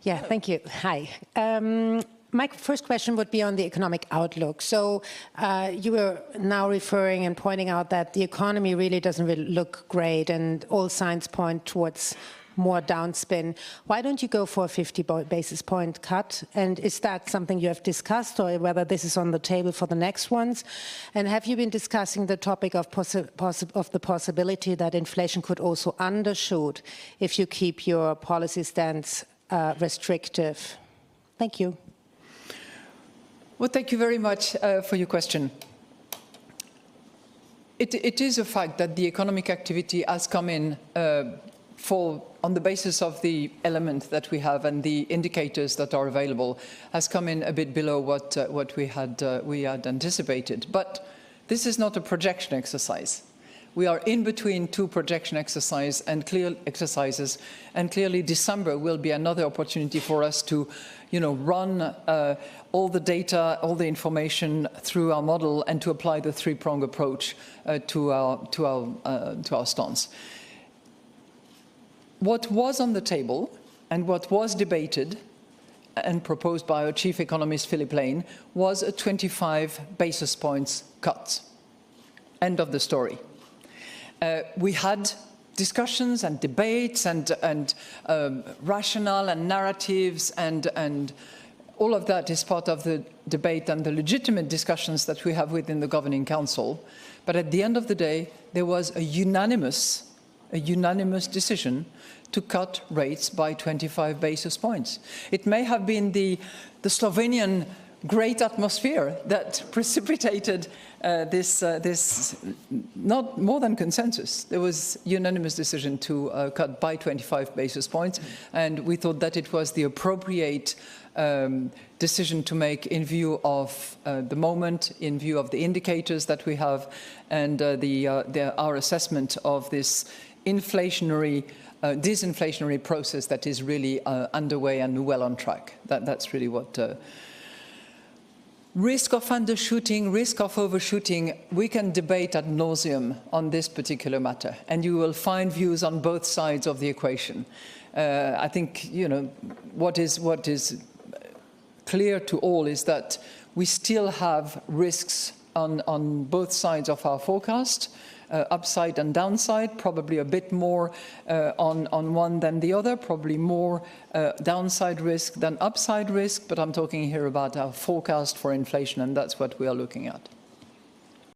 Yeah, thank you. Hi. My first question would be on the economic outlook. So you were now referring and pointing out that the economy really doesn't look great and all signs point towards more downspin. Why don't you go for a 50 basis point cut? And is that something you have discussed, or whether this is on the table for the next ones? And have you been discussing the topic of the possibility that inflation could also undershoot if you keep your policy stance restrictive? Thank you. Well, thank you very much for your question. It is a fact that the economic activity has come in on the basis of the element that we have and the indicators that are available, has come in a bit below what we had anticipated. But this is not a projection exercise. We are in between two projection exercises, and clearly December will be another opportunity for us to, run all the data, all the information through our model, and to apply the three-prong approach to our stance. What was on the table and what was debated and proposed by our chief economist, Philip Lane, was a 25 basis points cut. End of the story. We had discussions and debates and rationale and narratives and all of that is part of the debate and the legitimate discussions that we have within the Governing Council. But at the end of the day, there was a unanimous decision to cut rates by 25 basis points. It may have been the Slovenian great atmosphere that precipitated this not more than consensus. There was unanimous decision to cut by 25 basis points, and we thought that it was the appropriate decision to make in view of the moment, in view of the indicators that we have, and our assessment of this disinflationary process that is really underway and well on track. That's really what. Risk of undershooting, risk of overshooting, we can debate ad nauseum on this particular matter, and you will find views on both sides of the equation. I think, what is clear to all is that we still have risks on both sides of our forecast, upside and downside, probably a bit more on one than the other, probably more downside risk than upside risk, but I'm talking here about our forecast for inflation, and that's what we are looking at.